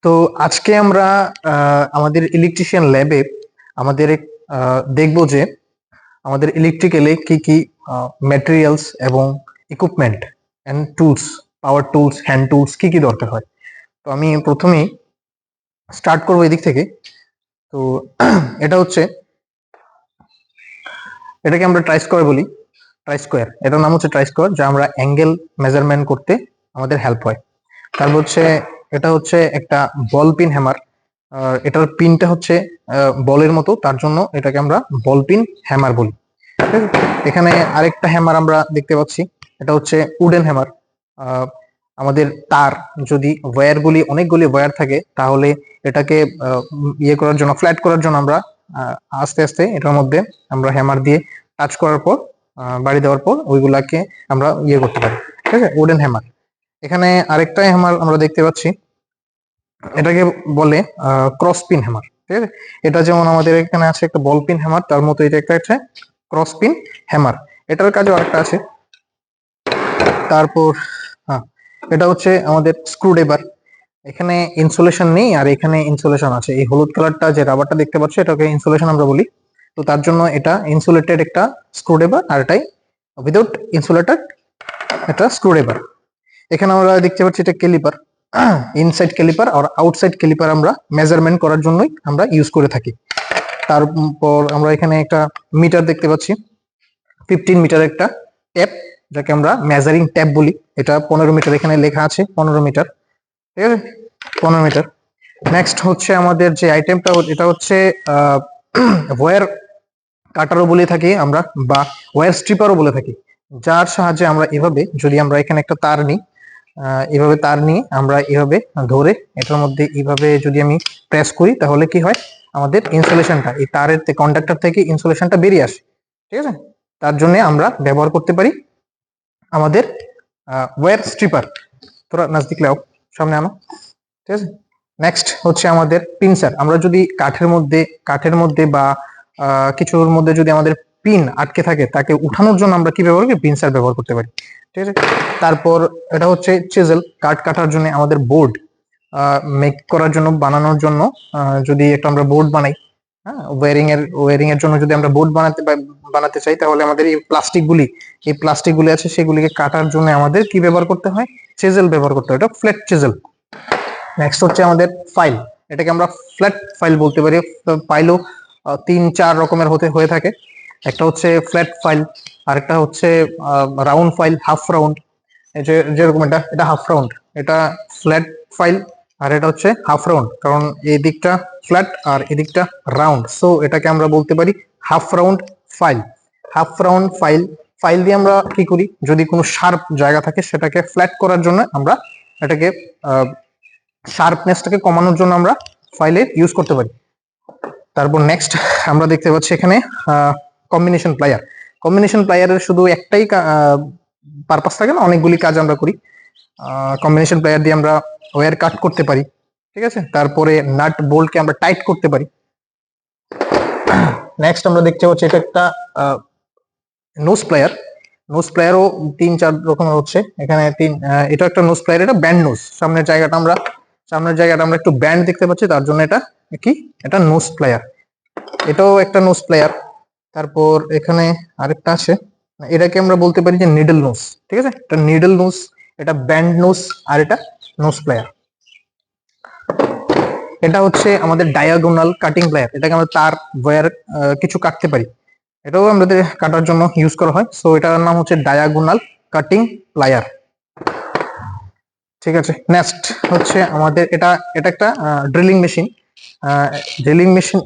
তো আজকে আমরা আমাদের ইলেকট্রিশিয়ান ল্যাবে আমাদের দেখব যে আমাদের ইলেকট্রিক্যালে কি কি ম্যাটেরিয়ালস এবং equipment and tools, power tools, hand tools কি কি দরকার হয়। তো আমি প্রথমেই স্টার্ট করবো এদিক থেকে। তো এটা হচ্ছে, এটাকে আমরা ট্রাই স্কোয়ার বলি। ট্রাই স্কোয়ার, এটার নাম হচ্ছে ট্রাই স্কোয়ার, যা আমরা অ্যাঙ্গেল মেজারমেন্ট করতে আমাদের হেল্প হয়। তারপর হচ্ছে এটা হচ্ছে একটা বল পিন হ্যামার। এটার পিনটা হচ্ছে বলের মতো, তার জন্য এটাকে আমরা বল পিন হ্যামার বলি। ঠিক আছে? এখানে আরেকটা হ্যামার আমরা দেখতে পাচ্ছি, এটা হচ্ছে উডেন হ্যামার। আমাদের তার যদি ওয়্যারগুলি, অনেকগুলি ওয়্যার থাকে, তাহলে এটাকে ইয়ে করার জন্য, ফ্ল্যাট করার জন্য আমরা আস্তে আস্তে এটার মধ্যে আমরা হ্যামার দিয়ে টাচ করার পর, বাড়ি দেওয়ার পর ওইগুলাকে আমরা ইয়ে করতে পারি। ঠিক আছে, উডেন হ্যামার। এখানে আরেকটা হ্যামার আমরা দেখতে পাচ্ছি, এটাকে বলে ক্রস পিন হ্যামার। ঠিক আছে, এটা যেমন আমাদের এখানে আছে একটা বল পিন হ্যামার, তার মতো এটা একটা আছে ক্রস পিন হ্যামার। এটার কাজও আরেকটা আছে। তারপর হ্যাঁ, এটা হচ্ছে আমাদের স্ক্রুড্রাইভার। এখানে ইনসুলেশন নেই, আর এখানে ইনসুলেশন আছে। এই হলুদ কালারটা যে রাবারটা দেখতে পাচ্ছ, এটাকে ইনসুলেশন আমরা বলি। তো তার জন্য এটা ইনসুলেটেড একটা স্ক্রুড্রাইভার, আর এটাই উইদাউট ইনসুলেটেড একটা স্ক্রুড্রাইভার। এখানে আমরা দেখতে পাচ্ছি এটা ক্যালিপার। ইনসাইড ক্যালিপার আর আউটসাইড ক্যালিপার আমরা মেজারমেন্ট করার জন্যই আমরা ইউজ করে থাকি। তারপর আমরা এখানে একটা মিটার দেখতে পাচ্ছি, 15 মিটার একটা ট্যাপ, যাকে আমরা মেজারিং ট্যাপ বলি। এটা 15 মিটার, এখানে লেখা আছে 15 মিটার। ঠিক আছে, 15 মিটার। নেক্সট হচ্ছে আমাদের যে আইটেমটা, এটা হচ্ছে ওয়্যার কাটারও বলে থাকি আমরা, বা ওয়্যার স্ট্রিপারও বলে থাকি, যার সাহায্যে আমরা এভাবে, যদি আমরা এখানে একটা তার নিই, এভাবে তার নিয়ে আমরা এভাবে ধরে এটার মধ্যে এইভাবে যদি আমি প্রেস করি, তাহলে কি হয়, আমাদের ইনসুলেশনটা, এই তারের কন্ডাক্টর থেকে ইনসুলেশনটা বেরিয়ে আসে। ঠিক আছে, তার জন্য আমরা ব্যবহার করতে পারি আমাদের ওয়্যার স্ট্রিপার। তোরা নজদিক লাও, সামনে আনো। ঠিক আছে, নেক্সট হচ্ছে আমাদের পিনসার। আমরা যদি কাঠের মধ্যে বা কিছুর মধ্যে যদি আমাদের পিন আটকে থাকে, তাকে উঠানোর জন্য আমরা কি ব্যবহার করি, পিনসার ব্যবহার করতে পারি। ঠিক আছে, তারপর এটা হচ্ছে চিজেল, কাঠ কাটার জন্য, আমাদের বোর্ড মেক করার জন্য, বানানোর জন্য। যদি একটা আমরা বোর্ড বানাই, হ্যাঁ, ওয়ারিং এর জন্য যদি আমরা বোর্ড বানাতে চাই, তাহলে আমাদের এই প্লাস্টিকগুলি আছে, সেগুলিকে কাটার জন্য আমাদের কি ব্যবহার করতে হয়, চিজেল ব্যবহার করতে হয়। এটা ফ্ল্যাট চিজেল। নেক্সট হচ্ছে আমাদের ফাইল, এটাকে আমরা ফ্ল্যাট ফাইল বলতে পারি। ফাইলও 3-4 রকমের হয়ে থাকে। একটা হচ্ছে ফ্ল্যাট ফাইল, আরেকটা হচ্ছে রাউন্ড ফাইল, হাফ রাউন্ড। যেরকম এটা হাফ রাউন্ড, এটা ফ্ল্যাট ফাইল, আর এটা হচ্ছে হাফ রাউন্ড, কারণ এই দিকটা ফ্ল্যাট আর এদিকটা রাউন্ড, সো এটাকে আমরা বলতে পারি half round file. Half round file দিয়ে আমরা কি করি, যদি কোনো শার্প জায়গা থাকে, সেটাকে ফ্ল্যাট করার জন্য আমরা এটাকে শার্পনেসটাকে কমানোর জন্য আমরা ফাইলে ইউজ করতে পারি। তারপর নেক্সট আমরা দেখতে পাচ্ছি এখানে কম্বিনেশন প্লায়ার। কম্বিনেশন প্লায়ারের শুধু একটাই পারপাস থাকে না, অনেকগুলি কাজ আমরা করি। কম্বিনেশন প্লায়ার দিয়ে আমরা ওয়্যার কাট করতে পারি। ঠিক আছে, তারপরে নাট বোল্টকে আমরা টাইট করতে পারি। নেক্সট আমরা দেখতে পাচ্ছি এটা একটা নোজ প্লায়ার। নোজ প্লায়ারও 3-4 রকমের হচ্ছে। এখানে এটা একটা নোজ প্লায়ার, এটা ব্যান্ড নোজ। সামনের জায়গাটা আমরা একটু ব্যান্ড দেখতে পাচ্ছি, তার জন্য এটা কি, এটা নোজ প্লায়ার। এটাও একটা নোজ প্লায়ার। তারপর এখানে আরেকটা আছে, এটাকে আমরা বলতে পারি যে নিডল নোজ। ঠিক আছে, এটা নিডল নোজ, এটা ব্যান্ড নোজ, আর এটা নোজ প্লায়ার। এটা হচ্ছে আমাদের ডায়াগোনাল কাটিং প্লায়ার, এটাকে আমরা তার ওয়্যার কিছু কাটতে পারি, এটাও আমাদের কাটার জন্য ইউজ করা হয়। সো এটার নাম হচ্ছে ডায়াগোনাল কাটিং প্লায়ার। ঠিক আছে, নেক্সট হচ্ছে আমাদের এটা একটা ড্রিলিং মেশিন।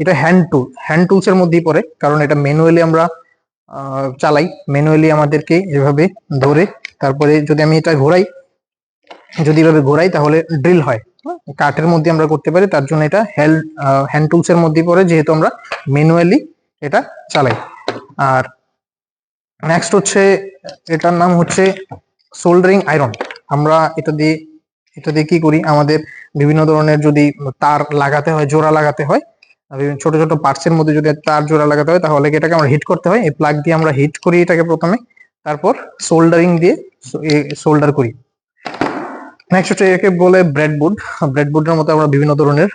এটা হ্যান্ড টুলস এর মধ্যেই পড়ে, কারণ এটা ম্যানুয়ালি আমরা চালাই। ম্যানুয়ালি আমাদেরকে এভাবে ধরে, তারপরে যদি আমি এটা এভাবে ঘোরাই, তাহলে ড্রিল হয়। কাঠের মধ্যে আমরা করতে পারি, তার জন্য এটা হ্যান্ড টুলস এর মধ্যেই পড়ে, যেহেতু আমরা ম্যানুয়ালি এটা চালাই। আর নেক্সট হচ্ছে, এটার নাম হচ্ছে সোল্ডারিং আয়রন। আমরা এটা দিয়ে কি করি, আমাদের বিভিন্ন ধরনের যদি তার লাগাতে হয়, জোড়া লাগাতে হয়, ছোট ছোট পার্টস এর মধ্যে যদি তার জোড়া লাগাতে হয়, তাহলে এটাকে আমরা হিট করতে হয়। এই প্লাগ দিয়ে আমরা হিট করি এটাকে প্রথমে, তারপর সোল্ডারিং দিয়ে সোল্ডার করি। নেক্সট হচ্ছে একে বলে ব্রেডবোর্ড। ব্রেডবোর্ডের মতো আমরা বিভিন্ন ধরনের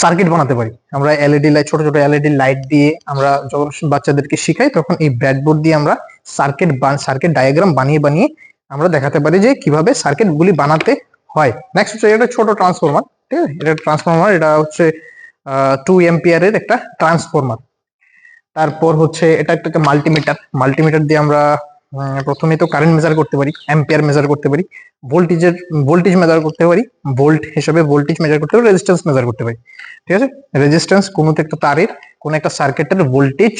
সার্কিট বানাতে পারি। আমরা এলইডি লাইট, ছোট ছোট এলইডি লাইট দিয়ে আমরা যখন বাচ্চাদেরকে শিখাই তখন এই ব্রেডবোর্ড দিয়ে আমরা সার্কিট ডায়াগ্রাম বানিয়ে বানিয়ে আমরা দেখাতে পারি যে কিভাবে সার্কিট গুলি বানাতে হয়। নেক্সট হচ্ছে এটা ছোট ট্রান্সফরমার, ঠিক আছে, এটা ট্রান্সফরমার, এটা হচ্ছে 2 এম্পিয়ারের একটা ট্রান্সফরমার। তারপর হচ্ছে এটা একটা মাল্টিমিটার। মাল্টিমিটার দিয়ে আমরা প্রথমে তো কারেন্ট মেজার করতে পারি, অ্যাম্পিয়ার মেজার করতে পারি, ভোল্টেজ মেজার করতে পারি, ভোল্ট হিসেবে ভোল্টেজ মেজার করতে পারি, রেজিস্ট্যান্স মেজার করতে পারি, ঠিক আছে। রেজিস্ট্যান্স কোনো একটা তারের, কোন একটা সার্কিটের voltage,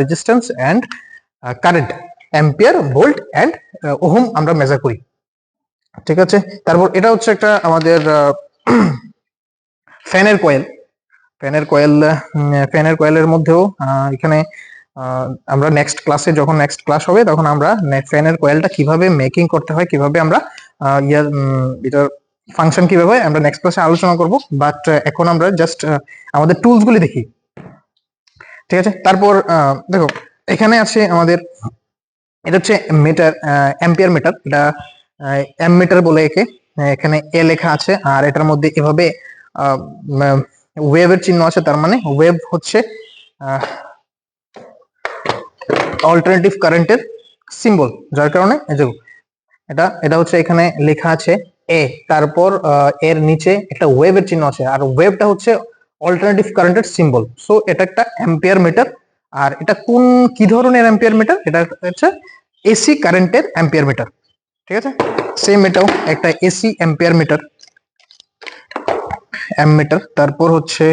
resistance and current, ampere, volt and ohm আমরা মেজার করি, ঠিক আছে। তারপর এটা হচ্ছে একটা আমাদের ফ্যানের কয়েল। ফ্যানের কয়েলের মধ্যেও এখানে আমরা নেক্সট ক্লাস হবে তখন আমরা ফ্যানের কয়েলটা কিভাবে মেকিং করতে হয়, কিভাবে আমরা এটার ফাংশন কিভাবে আমরা নেক্সট ক্লাসে আলোচনা করব। বাট এখন আমরা জাস্ট আমাদের টুলস গুলি দেখি, ঠিক আছে। তারপর দেখো এখানে আছে আমাদের, এটা হচ্ছে মিটার, অ্যাম্পিয়ার মিটার। এটা অ্যামমিটার বলে একে। এখানে এ লেখা আছে আর এটার মধ্যে এভাবে ওয়েভের চিহ্ন আছে, তার মানে ওয়েভ হচ্ছে অল্টারনেটিভ কারেন্টের সিম্বল, যার কারণে এটা এটা হচ্ছে এখানে লেখা আছে এ, তারপর এর নিচে একটা ওয়েভের চিহ্ন আছে আর ওয়েভটা হচ্ছে অল্টারনেটিভ কারেন্টের সিম্বল। সো এটা একটা অ্যাম্পিয়ার মিটার। আর এটা কি ধরনের অ্যাম্পিয়ার মিটার? এটা হচ্ছে এসি কারেন্টের অ্যাম্পিয়ার মিটার, ঠিক আছে। সেম এটাও একটা এসি অ্যাম্পিয়ার মিটার, অ্যামমিটার। তারপর হচ্ছে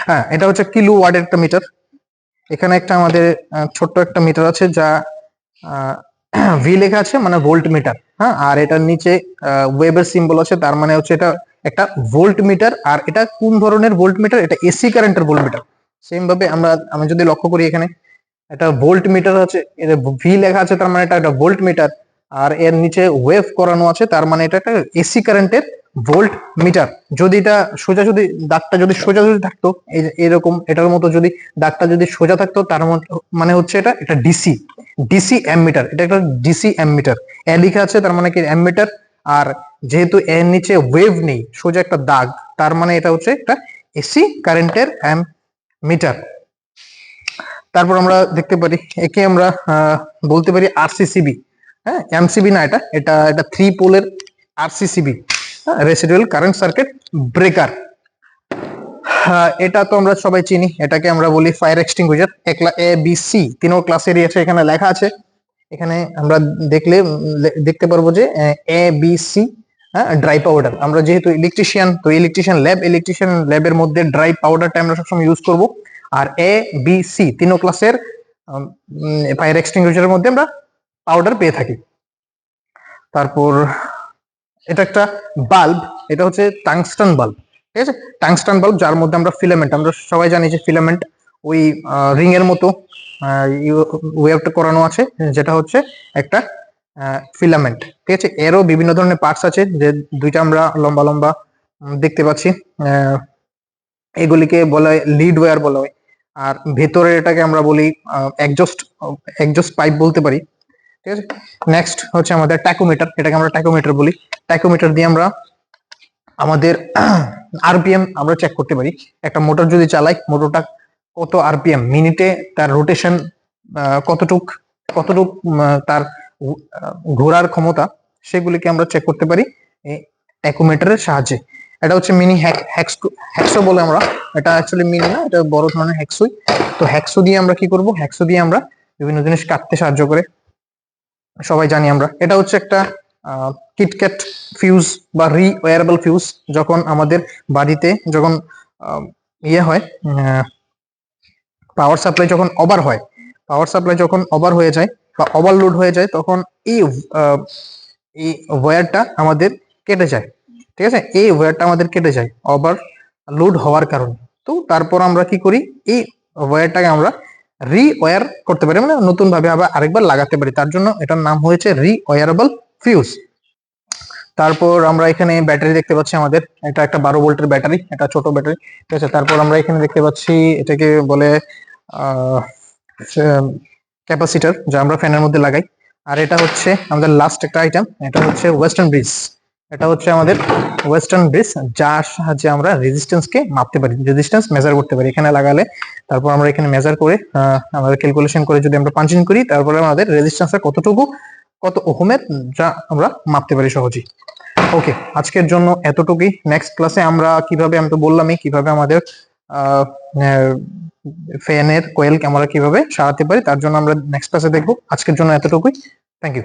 হ্যাঁ, এটা হচ্ছে কিলো ওয়াটের একটা মিটার। এখানে একটা আমাদের ছোট্ট একটা মিটার আছে যা ভি লেখা আছে, মানে ভোল্ট মিটার। হ্যাঁ, আর এটার নিচে ওয়েবের সিম্বল আছে, তার মানে হচ্ছে এটা একটা ভোল্ট মিটার। আর এটা কোন ধরনের ভোল্ট মিটার? এটা এসি কারেন্টের ভোল্ট মিটার। সেম ভাবে আমি যদি লক্ষ্য করি এখানে এটা ভোল্ট মিটার আছে, এটা ভি লেখা আছে, তার মানে এটা একটা ভোল্ট মিটার। আর এর নিচে ওয়েভ করানো আছে, তার মানে এটা একটা এসি কারেন্টের ভোল্ট মিটার। যদি এটা সোজাসুজি দাগটা যদি সোজাসুজি থাকতো, এরকম এটার মতো যদি দাগটা যদি সোজা থাকতো, তার মানে হচ্ছে এটা একটা ডিসি অ্যামমিটার। এটা একটা ডিসি অ্যামমিটার। এ লেখা আছে, তার মানে কি অ্যামমিটার। আর যেহেতু এর নিচে ওয়েভ নেই, সোজা একটা দাগ, তার মানে এটা হচ্ছে একটা এসি কারেন্টের অ্যামমিটার। তারপর আমরা দেখতে পারি একে আমরা বলতে পারি আরসিসিবি। হ্যাঁ, এমসিবি না, এটা এটা এটা 3 পোলের RCCB, residual current circuit breaker. এটা তো আমরা সবাই চিনি, এটাকে আমরা বলি ফায়ার এক্সটিংগুইশার। একলা এ বি সি তিনও ক্লাসেরই আছে, এখানে লেখা আছে। এখানে আমরা দেখতে পারবো যে এ বি সি, হ্যাঁ, ড্রাই পাউডার। আমরা যেহেতু ইলেকট্রিশিয়ান, তো ইলেকট্রিশিয়ান ল্যাবের মধ্যে ড্রাই পাউডারটা আমরা সবসময় ইউজ করব। আর এ বি সি তিনও ক্লাসের ফায়ার এক্সটিংগুইশারের মধ্যে আমরা পাউডার পেয়ে থাকি। তারপর এটা একটা বাল্ব, এটা হচ্ছে টাংস্টান বাল্ব, ঠিক আছে। টাংস্টান বাল্ব, যার মধ্যে আমরা ফিলামেন্ট, আমরা সবাই জানি যে ফিলামেন্ট ওই রিং এর মতো ওয়েভটা করানো আছে, যেটা হচ্ছে একটা ফিলামেন্ট, ঠিক আছে। এরও বিভিন্ন ধরনের পার্টস আছে, যে দুইটা আমরা লম্বা লম্বা দেখতে পাচ্ছি, এগুলিকে বলা হয় লিড ওয়্যার বলা হয়। আর ভেতরে এটাকে আমরা বলি এক্সজস্ট পাইপ বলতে পারি, ঠিক আছে। নেক্সট হচ্ছে আমাদের ট্যাকোমিটার, এটাকে আমরা ট্যাকোমিটার বলি। ট্যাকোমিটার দিয়ে আমরা আমাদের আরপিএম আমরা চেক করতে পারি। একটা মোটর যদি চালাই, মোটরটা কত আরপিএম মিনিটে, তার রোটেশন কতটুক কতটুক তার ঘোরার ক্ষমতা, সেগুলিকে আমরা চেক করতে পারি এই ট্যাকোমিটারের সাহায্যে। এটা হচ্ছে মিনি হ্যাকসো বলে আমরা, এটা অ্যাকচুয়ালি মিনি না, এটা বড় ধরনের হ্যাকসোই। তো হ্যাকসো দিয়ে আমরা কি করব? হ্যাকসো দিয়ে আমরা বিভিন্ন জিনিস কাটতে সাহায্য করে, সবাই জানি আমরা। এটা হচ্ছে একটা কিটক্যাট ফিউজ বা রিওয়্যারেবল ফিউজ। যখন আমাদের বাড়িতে যখন ইয়ে হয়, পাওয়ার সাপ্লাই যখন ওভার হয়ে যায় বা ওভারলোড হয়ে যায়, তখন এই ওয়্যারটা আমাদের কেটে যায়, ঠিক আছে। এই ওয়্যারটা আমাদের কেটে যায় ওভারলোড হওয়ার কারণে। তো তারপর আমরা কি করি? এই ওয়্যারটাকে আমরা রিওয়্যার করতে পারি, মানে নতুন ভাবে আবার আরেকবার লাগাতে পারি। তার জন্য এটার নাম হয়েছে রিওয়্যারেবল ফিউজ। তারপর আমরা এখানে ব্যাটারি দেখতে পাচ্ছি আমাদের, এটা একটা 12 ভোল্টের ব্যাটারি, এটা ছোট ব্যাটারি, ঠিক আছে। তারপর আমরা এখানে দেখতে পাচ্ছি এটাকে বলে ক্যাপাসিটর, যা আমরা ফ্যানের মধ্যে লাগাই। আর এটা হচ্ছে আমাদের লাস্ট একটা আইটেম, এটা হচ্ছে ওয়েস্টার্ন ব্রিজ। এটা হচ্ছে আমাদের ওয়েস্টার্ন ব্রিজ, যার সাহায্যে আমরা রেজিস্ট্যান্সকে মাপতে পারি, রেজিস্ট্যান্স মেজার করতে পারি। এখানে লাগালে তারপর আমরা এখানে মেজার করে আমাদের ক্যালকুলেশন করে যদি আমরা পাঞ্চিং করি, তারপরে আমাদের রেজিস্ট্যান্সটা কতটুকু, কত ওহমের, যা আমরা মাপতে পারি সহজেই। ওকে, আজকের জন্য এতটুকুই। নেক্সট ক্লাসে আমরা কিভাবে, আমি তো বললামই কিভাবে আমাদের ফ্যানের কোয়েল আমরা কিভাবে সারাতে পারি, তার জন্য আমরা নেক্সট ক্লাসে দেখবো। আজকের জন্য এতটুকুই। Thank you.